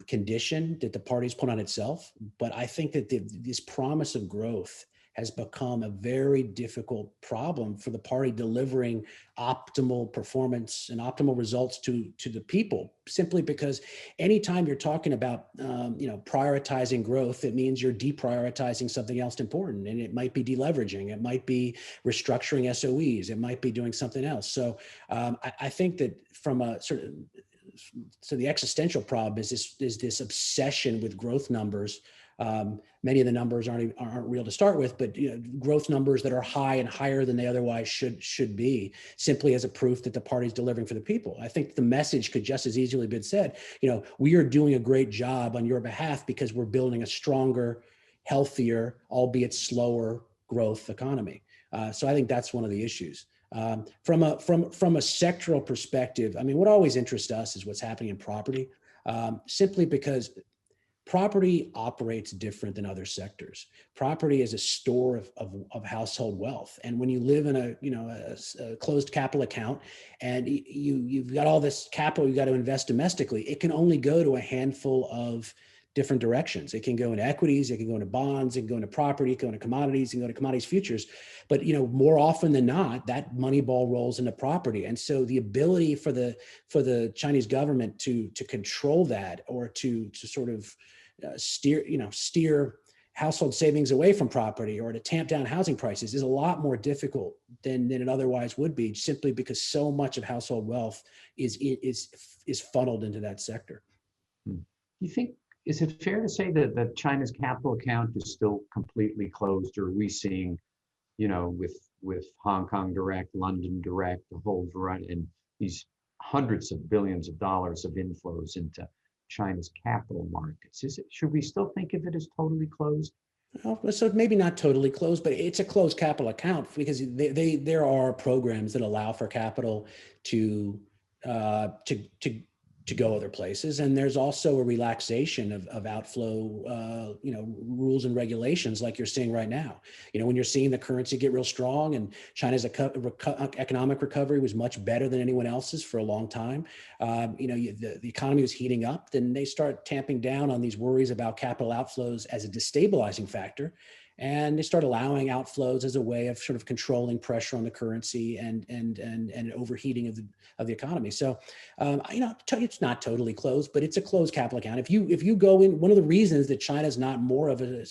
condition that the party's put on itself. But I think that this promise of growth has become a very difficult problem for the party delivering optimal performance and optimal results to the people, simply because anytime you're talking about prioritizing growth, it means you're deprioritizing something else important. And it might be deleveraging, it might be restructuring SOEs, it might be doing something else. So I think that from a sort of, so the existential problem is this obsession with growth numbers. Many of the numbers aren't real to start with, but growth numbers that are high and higher than they otherwise should be, simply as a proof that the party's delivering for the people. I think the message could just as easily been said, we are doing a great job on your behalf because we're building a stronger, healthier, albeit slower growth economy. So I think that's one of the issues. From a sectoral perspective, what always interests us is what's happening in property, simply because property operates different than other sectors. Property is a store of household wealth. And when you live in a closed capital account and you've got all this capital you got to invest domestically, it can only go to a handful of different directions. It can go into equities, it can go into bonds, it can go into property, it can go into commodities, it can go to commodities futures. But more often than not, that money ball rolls into property. And so the ability for the Chinese government to control that, or to sort of steer household savings away from property, or to tamp down housing prices, is a lot more difficult than it otherwise would be, simply because so much of household wealth is funneled into that sector. You think, is it fair to say that China's capital account is still completely closed, or are we seeing, with Hong Kong Direct, London Direct, the whole variety, and these hundreds of billions of dollars of inflows into China's capital markets? Should we still think of it as totally closed? Well, so maybe not totally closed, but it's a closed capital account, because there are programs that allow for capital to go other places. And there's also a relaxation of outflow, rules and regulations, like you're seeing right now. When you're seeing the currency get real strong, and China's economic recovery was much better than anyone else's for a long time. The economy was heating up, then they start tamping down on these worries about capital outflows as a destabilizing factor. And they start allowing outflows as a way of sort of controlling pressure on the currency and overheating of the economy. So, it's not totally closed, but it's a closed capital account. If you go in, one of the reasons that China is not more of an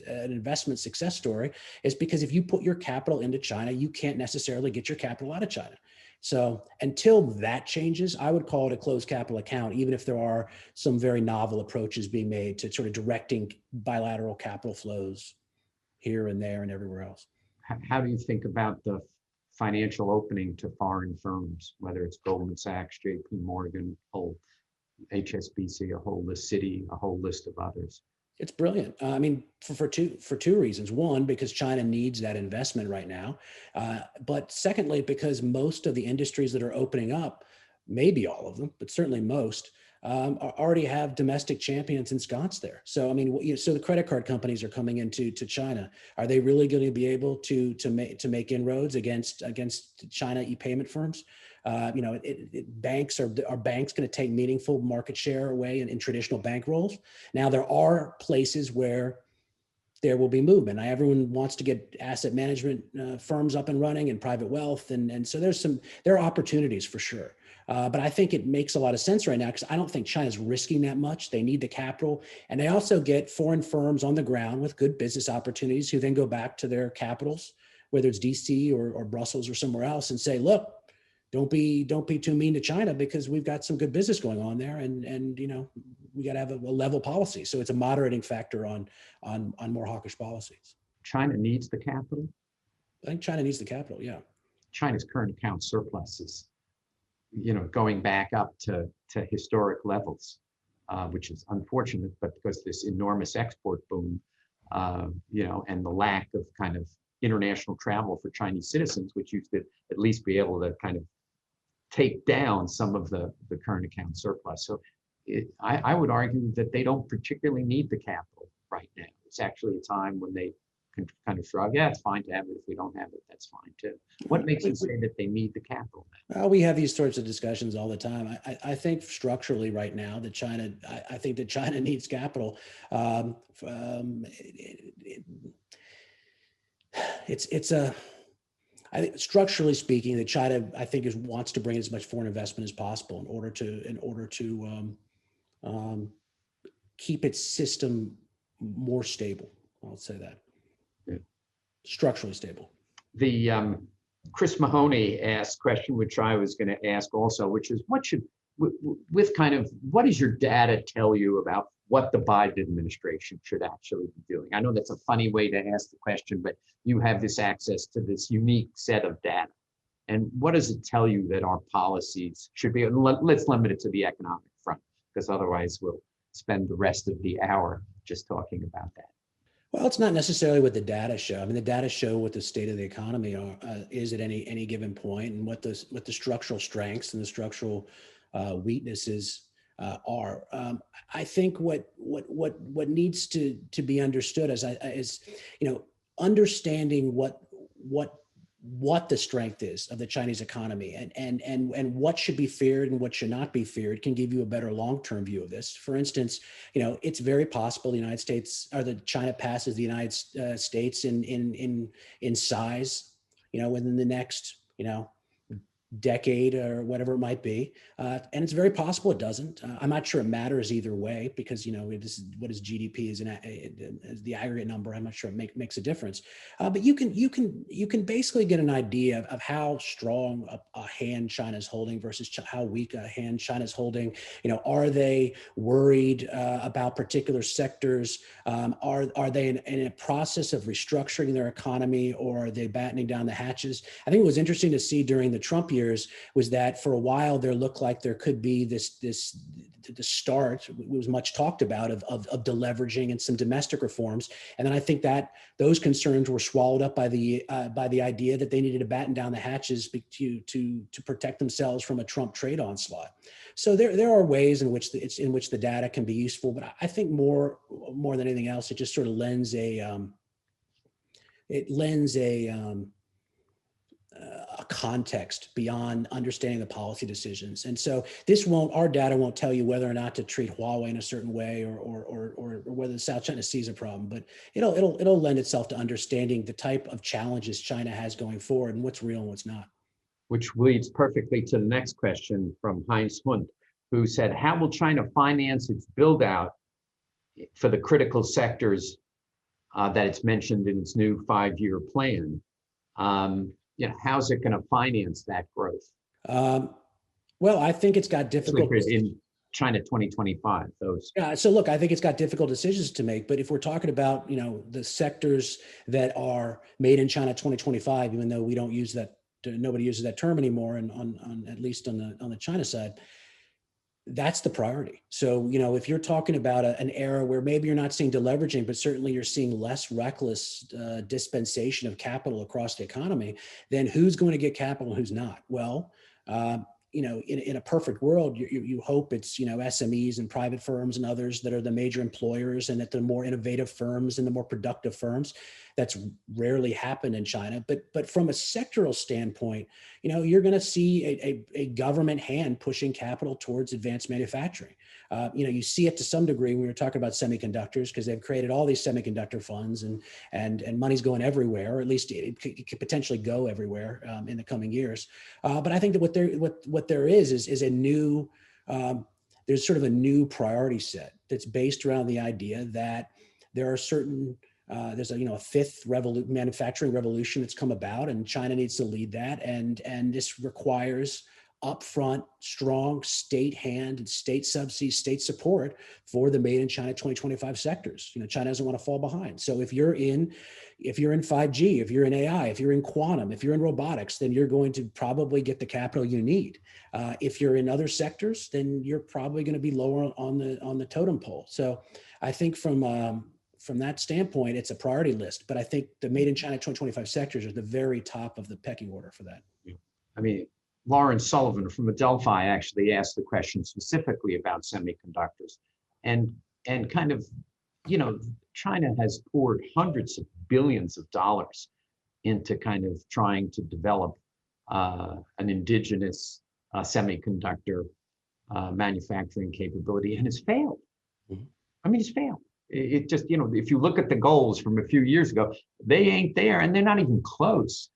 investment success story is because if you put your capital into China, you can't necessarily get your capital out of China. So until that changes, I would call it a closed capital account, even if there are some very novel approaches being made to sort of directing bilateral capital flows here and there and everywhere else. How do you think about the financial opening to foreign firms, whether it's Goldman Sachs, JP Morgan, whole HSBC, a whole list, Citi, a whole list of others. It's brilliant. I mean, for two reasons. One, because China needs that investment right now. But secondly, because most of the industries that are opening up, maybe all of them, but certainly most, already have domestic champions ensconced there. So, I mean, so the credit card companies are coming into China. Are they really going to be able to make inroads against China e-payment firms? Banks are banks going to take meaningful market share away in traditional bank roles? Now, there are places where there will be movement. Now, everyone wants to get asset management firms up and running and private wealth, and so there are opportunities for sure. But I think it makes a lot of sense right now because I don't think China's risking that much. They need the capital, and they also get foreign firms on the ground with good business opportunities who then go back to their capitals, whether it's DC or Brussels or somewhere else, and say, look, don't be too mean to China because we've got some good business going on there, and we got to have a level policy. So it's a moderating factor on more hawkish policies. China needs the capital. I think China needs the capital. Yeah. China's current account surplus is, going back up to historic levels, which is unfortunate, but because this enormous export boom, and the lack of kind of international travel for Chinese citizens, which used to at least be able to kind of take down some of the current account surplus. So I would argue that they don't particularly need the capital right now. It's actually a time when they can kind of shrug, yeah, it's fine to have it. If we don't have it, that's fine too. What makes you say that they need the capital? We have these sorts of discussions all the time. I think structurally right now that I think that China needs capital. I think structurally speaking, that China, I think, wants to bring as much foreign investment as possible in order to keep its system more stable. I'll say that. Yeah. Structurally stable. The Chris Mahoney asked question, which I was going to ask also, which is what does your data tell you about what the Biden administration should actually be doing? I know that's a funny way to ask the question, but you have this access to this unique set of data. And what does it tell you that our policies should be? Let's limit it to the economic front, because otherwise we'll spend the rest of the hour just talking about that. Well, it's not necessarily what the data show. I mean, the data show what the state of the economy is at any given point, and what the structural strengths and the structural weaknesses are. I think what needs to be understood is understanding what the strength is of the Chinese economy and what should be feared and what should not be feared can give you a better long-term view of this. For instance, it's very possible the United States or that China passes the United States in size, within the next, decade or whatever it might be. And it's very possible it doesn't. I'm not sure it matters either way because, this is what is GDP is the aggregate number. I'm not sure it makes a difference. But you can basically get an idea of how strong a hand China's holding versus how weak a hand China's holding. Are they worried about particular sectors? Are they in a process of restructuring their economy, or are they battening down the hatches? I think it was interesting to see during the Trump years was that for a while there looked like there could be the start, it was much talked about, of deleveraging and some domestic reforms. And then I think that those concerns were swallowed up by the idea that they needed to batten down the hatches to protect themselves from a Trump trade onslaught. So there are ways in which the data can be useful, but I think more than anything else, it just sort of lends a context beyond understanding the policy decisions. And so our data won't tell you whether or not to treat Huawei in a certain way or whether the South China Sea is a problem, but it'll lend itself to understanding the type of challenges China has going forward and what's real and what's not. Which leads perfectly to the next question from Heinz Hund, who said, how will China finance its build out for the critical sectors that it's mentioned in its new 5-year plan? How's it going to finance that growth? Well, I think it's got difficult in China 2025. So look, I think it's got difficult decisions to make. But if we're talking about the sectors that are made in China 2025, even though we don't use that nobody uses that term anymore, and on at least on the China side, that's the priority. So, if you're talking about an era where maybe you're not seeing deleveraging, but certainly you're seeing less reckless dispensation of capital across the economy, then who's going to get capital and who's not? Well, in a perfect world, you hope it's, SMEs and private firms and others that are the major employers, and that the more innovative firms and the more productive firms. That's rarely happened in China. But from a sectoral standpoint, you're going to see a government hand pushing capital towards advanced manufacturing. You see it to some degree when we were talking about semiconductors, because they've created all these semiconductor funds, and money's going everywhere, or at least it could potentially go everywhere in the coming years. But I think that what there is a new, there's sort of a new priority set that's based around the idea that there are certain there's a fifth manufacturing revolution that's come about, and China needs to lead that, and this requires upfront, strong state hand and state subsidy, state support for the Made in China 2025 sectors. China doesn't want to fall behind. So if you're in 5G, if you're in AI, if you're in quantum, if you're in robotics, then you're going to probably get the capital you need. If you're in other sectors, then you're probably going to be lower on the totem pole. So I think from that standpoint, it's a priority list. But I think the Made in China 2025 sectors are the very top of the pecking order for that. I mean, Lawrence Sullivan from Adelphi actually asked the question specifically about semiconductors, and kind of, China has poured hundreds of billions of dollars into kind of trying to develop an indigenous semiconductor manufacturing capability, and has failed. Mm-hmm. I mean, it's failed. It just, if you look at the goals from a few years ago, they ain't there, and they're not even close.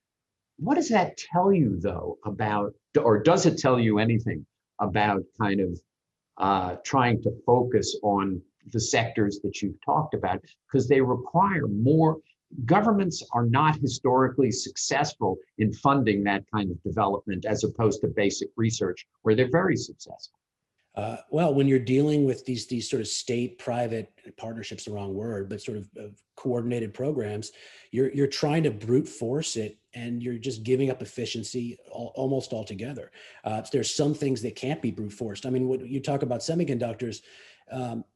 What does that tell you, though, about, or does it tell you anything about kind of trying to focus on the sectors that you've talked about? Because they require more. Governments are not historically successful in funding that kind of development, as opposed to basic research, where they're very successful. Well, when you're dealing with these sort of state-private partnerships, the wrong word, but sort of coordinated programs, you're trying to brute force it, and you're just giving up efficiency almost altogether. There's some things that can't be brute forced. I mean, when you talk about semiconductors,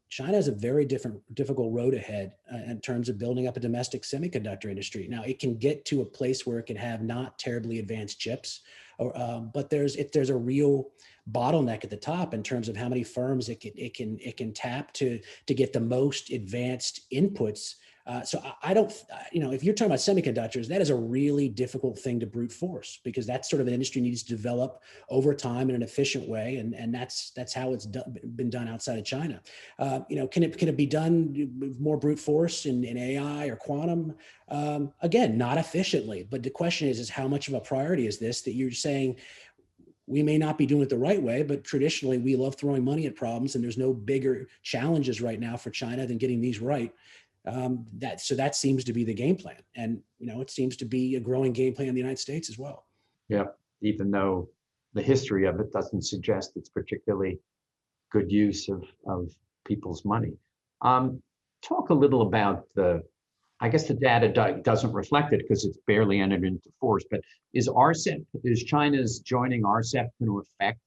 China has a very difficult road ahead in terms of building up a domestic semiconductor industry. Now, it can get to a place where it can have not terribly advanced chips, but there's a real bottleneck at the top in terms of how many firms it can tap to get the most advanced inputs. So I don't, if you're talking about semiconductors, that is a really difficult thing to brute force, because that's sort of an industry needs to develop over time in an efficient way, and that's how it's been done outside of China. Can it be done more brute force in AI or quantum? Again, not efficiently, but the question is how much of a priority is this, that you're saying we may not be doing it the right way, but traditionally we love throwing money at problems, and there's no bigger challenges right now for China than getting these right. That seems to be the game plan, and it seems to be a growing game plan in the United States as well. Yeah, even though the history of it doesn't suggest it's particularly good use of people's money. Talk a little about I guess the data doesn't reflect it because it's barely entered into force, but is China's joining RCEP going to affect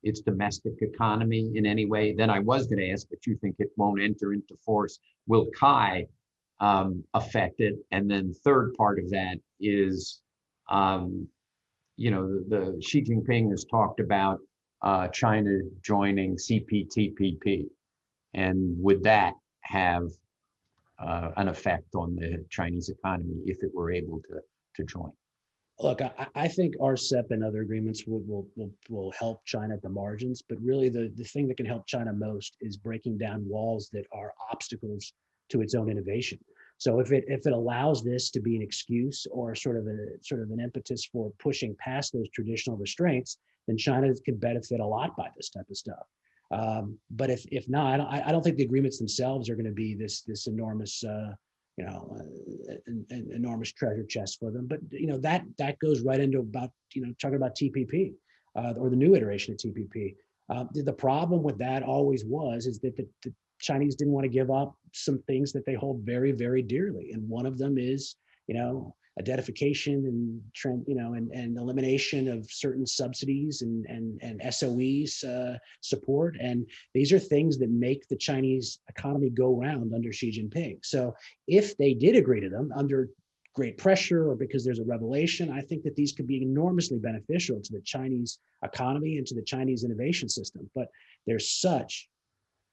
its domestic economy in any way? Then I was going to ask, but you think it won't enter into force. Will CAI affect it? And then third part of that is, the Xi Jinping has talked about China joining CPTPP, and would that have an effect on the Chinese economy if it were able to join? Look, I think RCEP and other agreements will help China at the margins, but really the thing that can help China most is breaking down walls that are obstacles to its own innovation. So if it allows this to be an excuse or sort of an impetus for pushing past those traditional restraints, then China could benefit a lot by this type of stuff. But if not, I don't think the agreements themselves are going to be this enormous enormous treasure chest for them. But that goes right into about talking about TPP or the new iteration of TPP. The problem with that always is that the Chinese didn't want to give up some things that they hold very, very dearly, and one of them is identification and and elimination of certain subsidies and SOEs support. And these are things that make the Chinese economy go round under Xi Jinping. So if they did agree to them under great pressure or because there's a revelation, I think that these could be enormously beneficial to the Chinese economy and to the Chinese innovation system. But there's such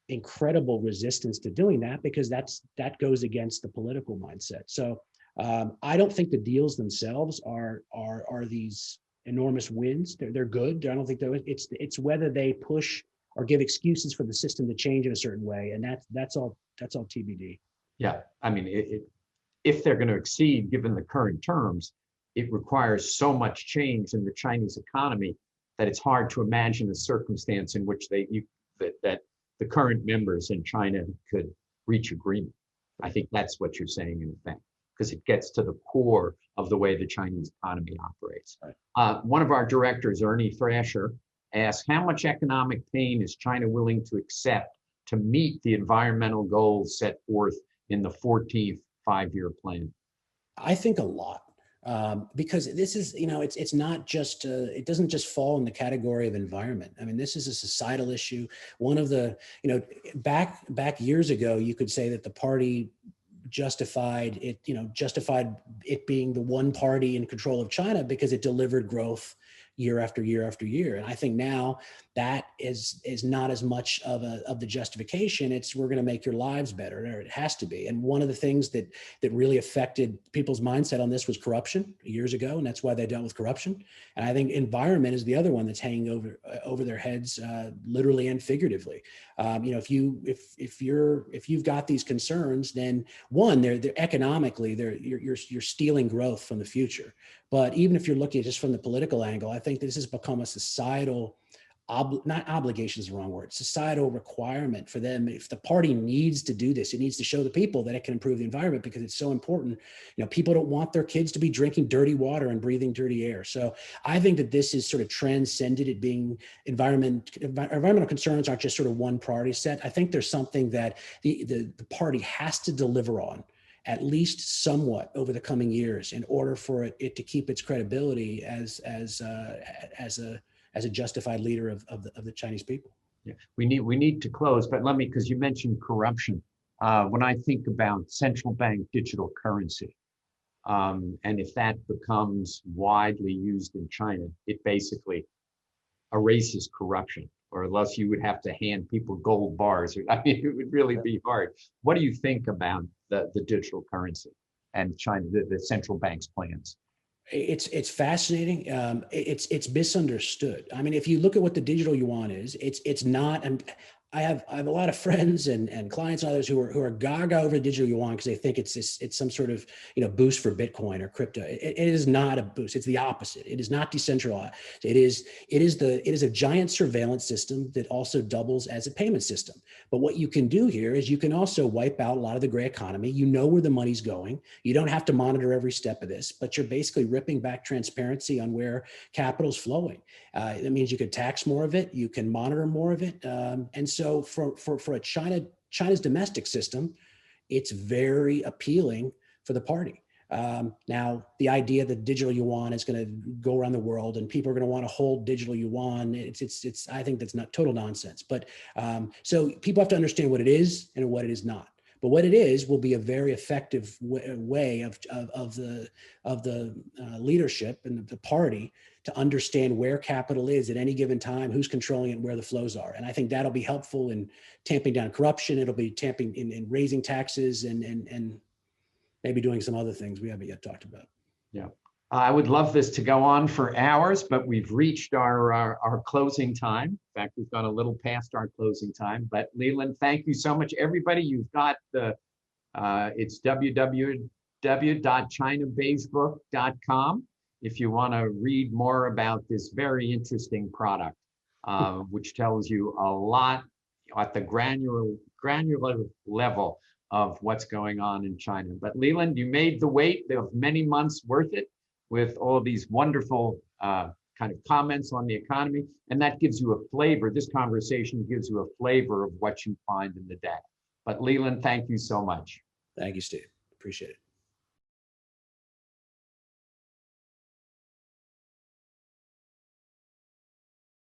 incredible resistance to doing that because that goes against the political mindset. So I don't think the deals themselves are these enormous wins. They're good. I don't think it's whether they push or give excuses for the system to change in a certain way, and that's all TBD. Yeah, I mean, if they're going to exceed, given the current terms, it requires so much change in the Chinese economy that it's hard to imagine a circumstance in which that the current members in China could reach agreement. I think that's what you're saying in effect, because it gets to the core of the way the Chinese economy operates. Right. One of our directors, Ernie Thrasher, asked, how much economic pain is China willing to accept to meet the environmental goals set forth in the 14th five-year plan? I think a lot. Because this is, it's not just, it doesn't just fall in the category of environment. I mean, this is a societal issue. One of the, back years ago, you could say that the party justified it being the one party in control of China because it delivered growth year after year after year. And I think now that is not as much of the justification. It's we're going to make your lives better, or it has to be. And one of the things that really affected people's mindset on this was corruption years ago, and that's why they dealt with corruption. And I think environment is the other one that's hanging over their heads, literally and figuratively. If you've got these concerns, then one, they're economically you're stealing growth from the future. But even if you're looking at just from the political angle, I think this has become a societal, not obligation is the wrong word, societal requirement for them. If the party needs to do this, it needs to show the people that it can improve the environment because it's so important. People don't want their kids to be drinking dirty water and breathing dirty air. So I think that this is sort of transcended it being environmental concerns aren't just sort of one priority set. I think there's something that the party has to deliver on, at least somewhat, over the coming years in order for it to keep its credibility as a justified leader of the Chinese people. Yeah, we need to close, but let me, because you mentioned corruption. When I think about central bank digital currency, and if that becomes widely used in China, it basically erases corruption, or unless you would have to hand people gold bars. I mean, it would really be hard. What do you think about the digital currency and China, the central bank's plans? It's fascinating. It's misunderstood. I mean, if you look at what the digital yuan is, it's not. And I have a lot of friends and clients and others who are gaga over digital yuan because they think it's some sort of boost for Bitcoin or crypto. It is not a boost. It's the opposite. It is not decentralized. It is a giant surveillance system that also doubles as a payment system. But what you can do here is you can also wipe out a lot of the gray economy. You know where the money's going. You don't have to monitor every step of this, but you're basically ripping back transparency on where capital's flowing. That means you could tax more of it. You can monitor more of it. And so for China's domestic system, it's very appealing for the party. Now, the idea that digital yuan is going to go around the world and people are going to want to hold digital yuan, it's I think that's not total nonsense. But so people have to understand what it is and what it is not. But what it is will be a very effective way of the leadership and the party to understand where capital is at any given time, who's controlling it, and where the flows are. And I think that'll be helpful in tamping down corruption. It'll be tamping in raising taxes and maybe doing some other things we haven't yet talked about. Yeah, I would love this to go on for hours, but we've reached our closing time. In fact, we've gone a little past our closing time. But Leland, thank you so much, everybody. You've got it's www.chinabeigebook.com if you want to read more about this very interesting product, which tells you a lot at the granular level of what's going on in China. But Leland, you made the wait of many months worth it with all of these wonderful kind of comments on the economy. And that gives you a flavor. This conversation gives you a flavor of what you find in the data. But Leland, thank you so much. Thank you, Steve. Appreciate it.